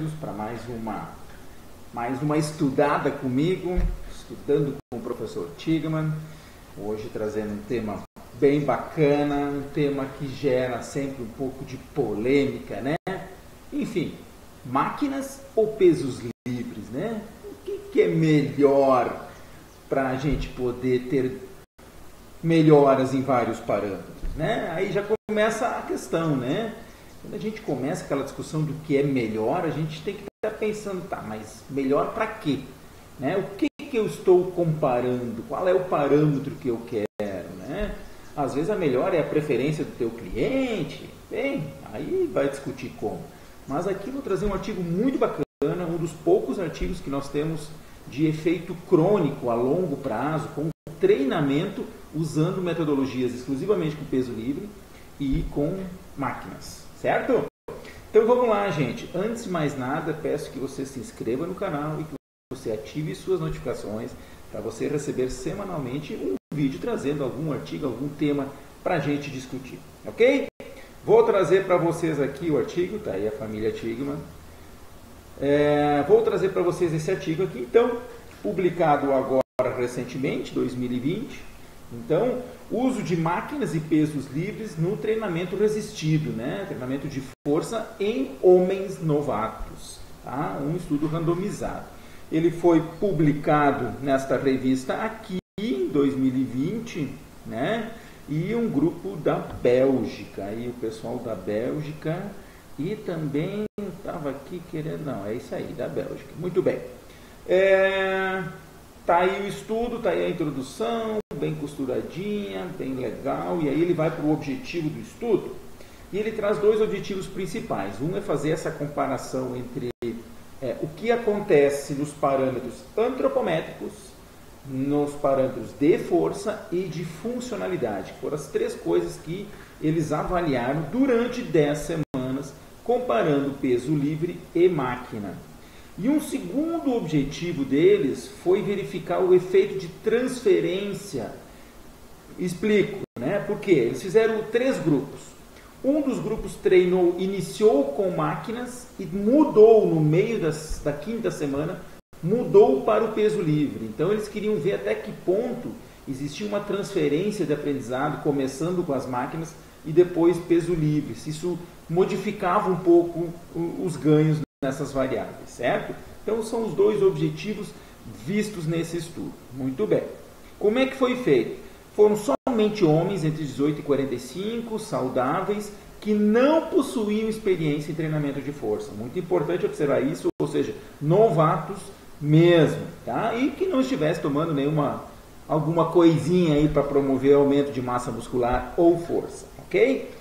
para mais uma estudada comigo, estudando com o professor Tigman. Hoje trazendo um tema bem bacana, um tema que gera sempre um pouco de polêmica, né? Enfim, máquinas ou pesos livres, né? O que é melhor para a gente poder ter melhoras em vários parâmetros, né? Aí já começa a questão, né? Quando a gente começa aquela discussão do que é melhor, a gente tem que estar pensando, tá, mas melhor para quê? Né? O que eu estou comparando? Qual é o parâmetro que eu quero? Né? Às vezes a melhor é a preferência do teu cliente, bem, aí vai discutir como. Mas aqui vou trazer um artigo muito bacana, um dos poucos artigos que nós temos de efeito crônico a longo prazo, com treinamento, usando metodologias exclusivamente com peso livre e com máquinas. Certo? Então vamos lá, gente. Antes de mais nada, peço que você se inscreva no canal e que você ative suas notificações para você receber semanalmente um vídeo trazendo algum artigo, algum tema para a gente discutir. Ok? Vou trazer para vocês aqui o artigo, tá aí a família Tigman. Vou trazer para vocês esse artigo aqui, então, publicado agora recentemente, 2020. Então, uso de máquinas e pesos livres no treinamento resistido, né? Treinamento de força em homens novatos, tá? Um estudo randomizado. Ele foi publicado nesta revista aqui em 2020, né? E um grupo da Bélgica, aí o pessoal da Bélgica e também estava aqui querendo, não, é isso aí, da Bélgica. Muito bem. Tá aí o estudo, tá aí a introdução, bem costuradinha, bem legal, e aí ele vai para o objetivo do estudo, e ele traz dois objetivos principais. Um é fazer essa comparação entre o que acontece nos parâmetros antropométricos, nos parâmetros de força e de funcionalidade, que foram as três coisas que eles avaliaram durante 10 semanas, comparando peso livre e máquina. E um segundo objetivo deles foi verificar o efeito de transferência. Explico, né? Porque eles fizeram 3 grupos. Um dos grupos iniciou com máquinas e mudou no meio da quinta semana, mudou para o peso livre. Então eles queriam ver até que ponto existia uma transferência de aprendizado, começando com as máquinas e depois peso livre. Se isso modificava um pouco os ganhos nessas variáveis, certo? Então são os dois objetivos vistos nesse estudo. Muito bem. Como é que foi feito? Foram somente homens entre 18 e 45, saudáveis, que não possuíam experiência em treinamento de força. Muito importante observar isso, ou seja, novatos mesmo, tá? E que não estivesse tomando alguma coisinha aí para promover aumento de massa muscular ou força, ok?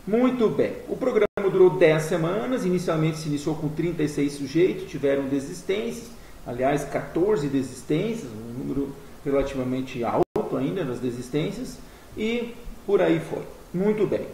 Muito bem. O programa durou 10 semanas, inicialmente se iniciou com 36 sujeitos, tiveram desistências, aliás, 14 desistências, um número relativamente alto ainda das desistências, e por aí foi. Muito bem.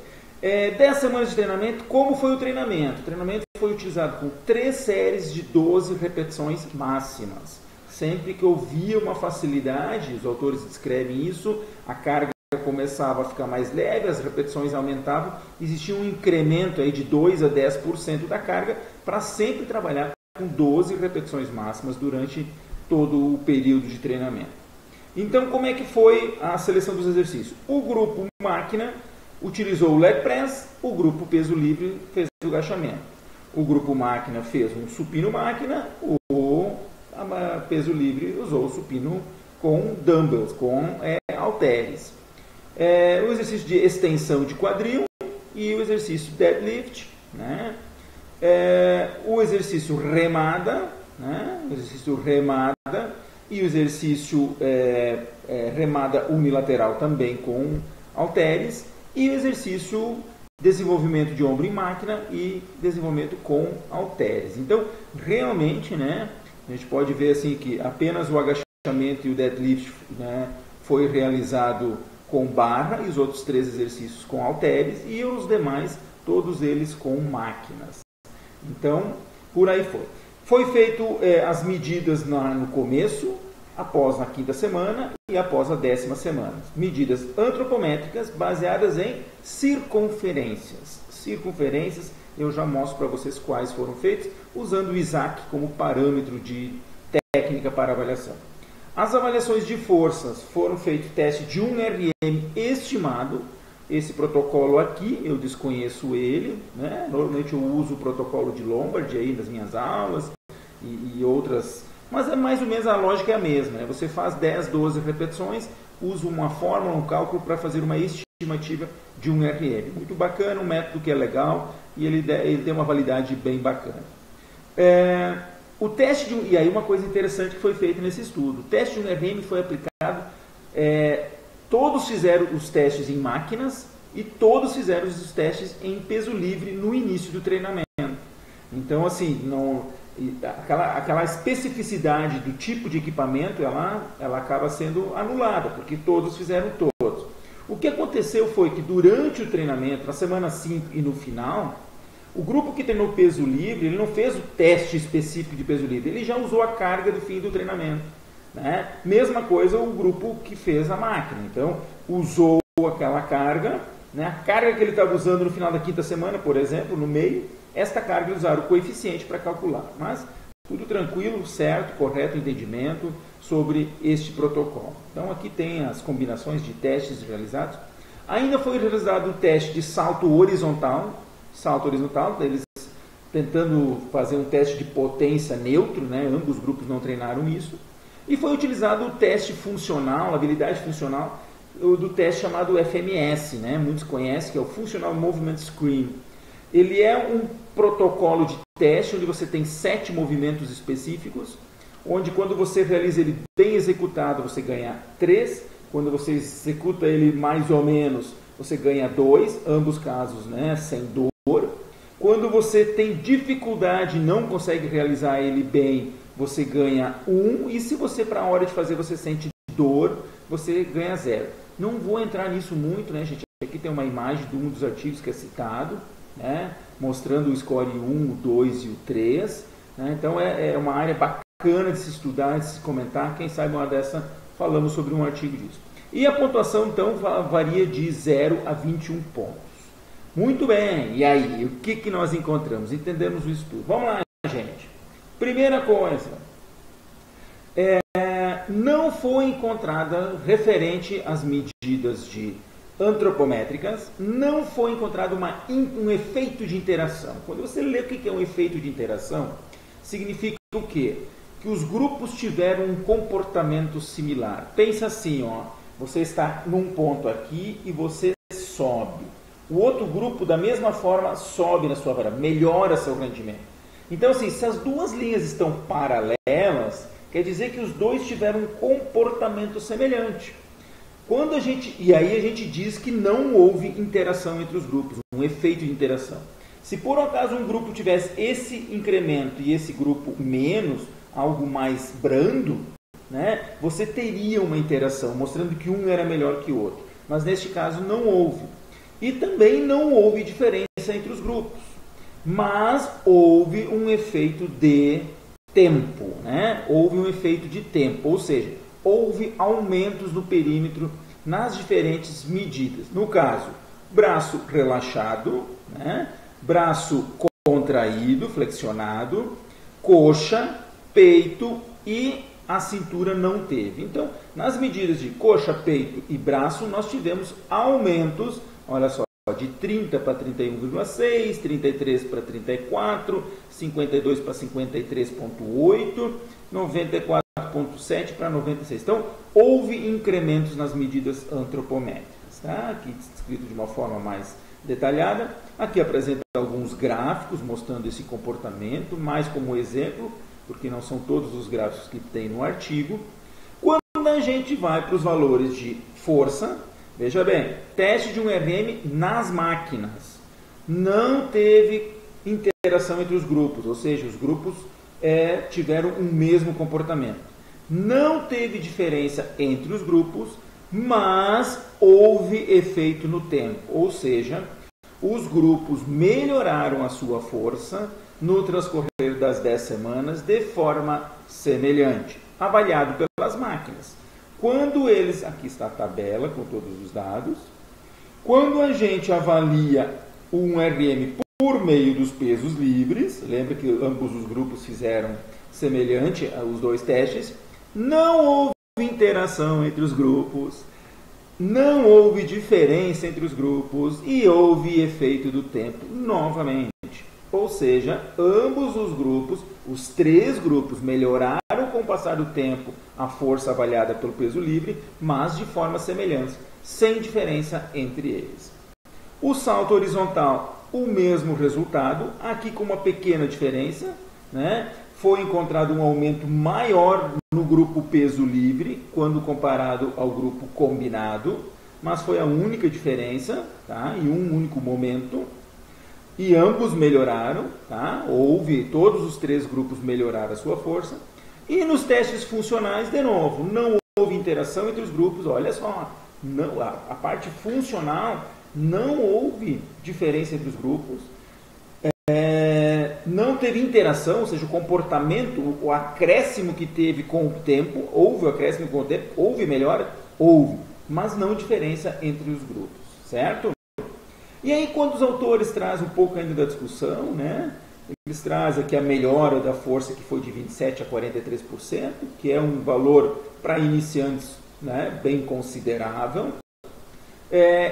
10 semanas de treinamento, como foi o treinamento? O treinamento foi utilizado com 3 séries de 12 repetições máximas. Sempre que havia uma facilidade, os autores descrevem isso, a carga começava a ficar mais leve, as repetições aumentavam, existia um incremento aí de 2 a 10% da carga para sempre trabalhar com 12 repetições máximas durante todo o período de treinamento. Então, como é que foi a seleção dos exercícios? O grupo máquina utilizou o leg press, o grupo peso livre fez o agachamento. O grupo máquina fez um supino máquina, o peso livre usou o supino com dumbbells, com halteres. O exercício de extensão de quadril e o exercício deadlift, né? O exercício remada, né? O exercício remada e o exercício remada unilateral também com halteres e o exercício desenvolvimento de ombro em máquina e desenvolvimento com halteres. Então, realmente, né, a gente pode ver assim que apenas o agachamento e o deadlift, né, foi realizado com barra e os outros 3 exercícios com halteres e os demais, todos eles com máquinas. Então, por aí foi. Foi feito as medidas no começo, após a 5ª semana e após a 10ª semana. Medidas antropométricas baseadas em circunferências. Circunferências, eu já mostro para vocês quais foram feitas. usando o Isaac como parâmetro de técnica para avaliação. As avaliações de forças foram feitos teste de 1 RM estimado. Esse protocolo aqui, eu desconheço ele, né? Normalmente eu uso o protocolo de Lombard aí nas minhas aulas e outras, mas é mais ou menos a lógica é a mesma, né? Você faz 10, 12 repetições, usa uma fórmula, um cálculo para fazer uma estimativa de 1 RM. Muito bacana, um método que é legal e ele tem uma validade bem bacana. O teste e aí uma coisa interessante que foi feita nesse estudo, o teste de 1 RM foi aplicado, todos fizeram os testes em máquinas e todos fizeram os testes em peso livre no início do treinamento. Então, assim, aquela especificidade do tipo de equipamento, ela acaba sendo anulada, porque todos fizeram todos. O que aconteceu foi que durante o treinamento, na semana 5 e no final, o grupo que treinou peso livre, ele não fez o teste específico de peso livre, ele já usou a carga do fim do treinamento. Né? Mesma coisa o grupo que fez a máquina. Então, usou aquela carga, né? A carga que ele estava usando no final da quinta semana, por exemplo, no meio, esta carga usaram o coeficiente para calcular. Mas tudo tranquilo, certo, correto entendimento sobre este protocolo. Então, aqui tem as combinações de testes realizados. Ainda foi realizado o teste de salto horizontal, eles tentando fazer um teste de potência neutro, né? Ambos grupos não treinaram isso. E foi utilizado o teste funcional, habilidade funcional, do teste chamado FMS, né? Muitos conhecem, que é o Functional Movement Screen. Ele é um protocolo de teste onde você tem 7 movimentos específicos, onde quando você realiza ele bem executado, você ganha 3, quando você executa ele mais ou menos, você ganha 2, ambos casos, né? Sem dor. Quando você tem dificuldade e não consegue realizar ele bem, você ganha 1, e se você, para a hora de fazer, você sente dor, você ganha 0. Não vou entrar nisso muito, né, gente? Aqui tem uma imagem de um dos artigos que é citado, né, mostrando o score 1, o 2 e o 3. Né? Então, é uma área bacana de se estudar, de se comentar. Quem sabe uma dessa falamos sobre um artigo disso. E a pontuação, então, varia de 0 a 21 pontos. Muito bem, e aí, o que nós encontramos? Entendemos o estudo. Vamos lá, gente. Primeira coisa, não foi encontrada, referente às medidas antropométricas, não foi encontrado um efeito de interação. Quando você lê o que é um efeito de interação, significa o quê? Que os grupos tiveram um comportamento similar. Pensa assim, ó, você está num ponto aqui e você sobe. O outro grupo, da mesma forma, sobe na sua vara, melhora seu rendimento. Então, assim, se as duas linhas estão paralelas, quer dizer que os dois tiveram um comportamento semelhante. E aí a gente diz que não houve interação entre os grupos, um efeito de interação. Se por acaso um grupo tivesse esse incremento e esse grupo menos, algo mais brando, né, você teria uma interação, mostrando que um era melhor que o outro. Mas neste caso não houve. E também não houve diferença entre os grupos. Mas houve um efeito de tempo, né? Houve um efeito de tempo, ou seja, houve aumentos no perímetro nas diferentes medidas. No caso, braço relaxado, né? Braço contraído, flexionado, coxa, peito e a cintura não teve. Então, nas medidas de coxa, peito e braço, nós tivemos aumentos, olha só, de 30 para 31,6, 33 para 34, 52 para 53,8, 94,7 para 96. Então, houve incrementos nas medidas antropométricas. Tá? Aqui descrito de uma forma mais detalhada. Aqui apresenta alguns gráficos mostrando esse comportamento, mais como exemplo, porque não são todos os gráficos que tem no artigo. Quando a gente vai para os valores de força, veja bem, teste de 1 RM nas máquinas. Não teve interação entre os grupos, ou seja, os grupos tiveram o mesmo comportamento. Não teve diferença entre os grupos, mas houve efeito no tempo, ou seja, os grupos melhoraram a sua força no transcorrer das 10 semanas de forma semelhante, avaliado pelas máquinas. Quando eles, aqui está a tabela com todos os dados, quando a gente avalia o 1 RM por meio dos pesos livres, lembra que ambos os grupos fizeram semelhante aos dois testes, não houve interação entre os grupos, não houve diferença entre os grupos e houve efeito do tempo novamente. Ou seja, ambos os grupos, os três grupos, melhoraram com o passar do tempo a força avaliada pelo peso livre, mas de forma semelhante, sem diferença entre eles. O salto horizontal, o mesmo resultado, aqui com uma pequena diferença, né? Foi encontrado um aumento maior no grupo peso livre, quando comparado ao grupo combinado, mas foi a única diferença, tá? Em um único momento. E ambos melhoraram, tá? Todos os três grupos melhoraram a sua força. E nos testes funcionais, de novo, não houve interação entre os grupos, olha só, não, a parte funcional não houve diferença entre os grupos, não teve interação, ou seja, o comportamento, o acréscimo que teve com o tempo, houve o acréscimo com o tempo, houve melhora, houve, mas não diferença entre os grupos, certo? E aí, quando os autores trazem um pouco ainda da discussão, né, eles trazem aqui a melhora da força que foi de 27% a 43%, que é um valor para iniciantes, né, bem considerável.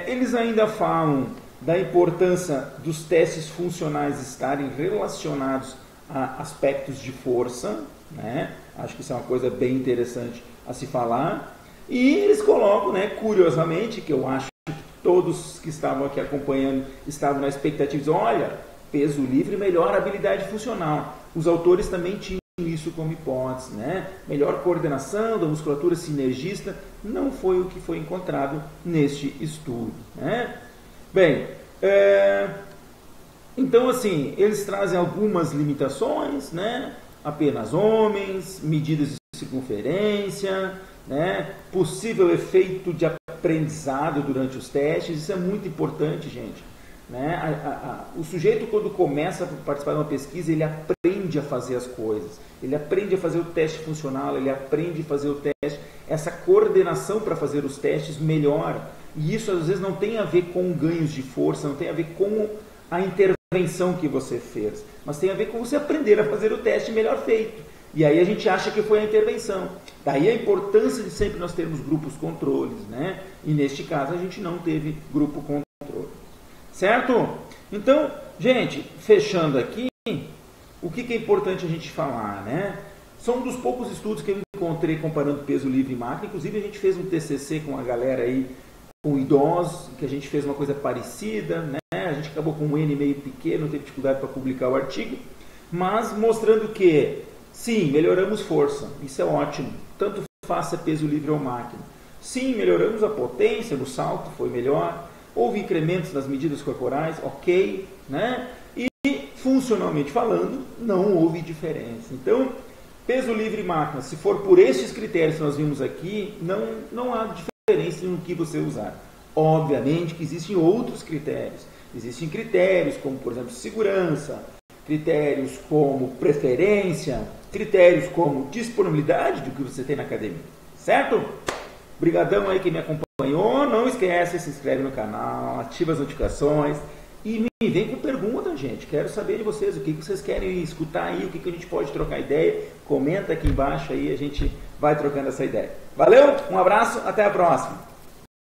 Eles ainda falam da importância dos testes funcionais estarem relacionados a aspectos de força, né? Acho que isso é uma coisa bem interessante a se falar. E eles colocam, né, curiosamente, que eu acho que todos que estavam aqui acompanhando estavam na expectativa de, olha, peso livre melhora a habilidade funcional. Os autores também tinham isso como hipótese, né? Melhor coordenação da musculatura sinergista, não foi o que foi encontrado neste estudo, né? Bem, então assim, eles trazem algumas limitações, né? Apenas homens, medidas de circunferência, né? Possível efeito de aprendizado durante os testes, isso é muito importante, gente. Né? O sujeito, quando começa a participar de uma pesquisa, ele aprende a fazer as coisas, ele aprende a fazer o teste funcional, ele aprende a fazer o teste, essa coordenação para fazer os testes melhora, e isso às vezes não tem a ver com ganhos de força, não tem a ver com a intervenção que você fez, mas tem a ver com você aprender a fazer o teste melhor feito, e aí a gente acha que foi a intervenção. Daí a importância de sempre nós termos grupos controles, né? E neste caso a gente não teve grupo controle. Certo? Então, gente, fechando aqui, o que é importante a gente falar, né? São um dos poucos estudos que eu encontrei comparando peso livre e máquina. Inclusive, a gente fez um TCC com a galera aí, com idosos, que a gente fez uma coisa parecida, né? A gente acabou com um N meio pequeno, teve dificuldade para publicar o artigo, mas mostrando que, sim, melhoramos força, isso é ótimo, tanto faça peso livre ou máquina. Sim, melhoramos a potência no salto, foi melhor. Houve incrementos nas medidas corporais, ok, né? E funcionalmente falando, não houve diferença. Então, peso livre e máquina, se for por esses critérios que nós vimos aqui, não há diferença no que você usar. Obviamente que existem outros critérios. Existem critérios como, por exemplo, segurança, critérios como preferência, critérios como disponibilidade do que você tem na academia. Certo? Obrigadão aí quem me acompanhou, não esquece, se inscreve no canal, ativa as notificações e me vem com pergunta, gente. Quero saber de vocês, o que vocês querem escutar aí, o que a gente pode trocar ideia. Comenta aqui embaixo aí, a gente vai trocando essa ideia. Valeu, um abraço, até a próxima.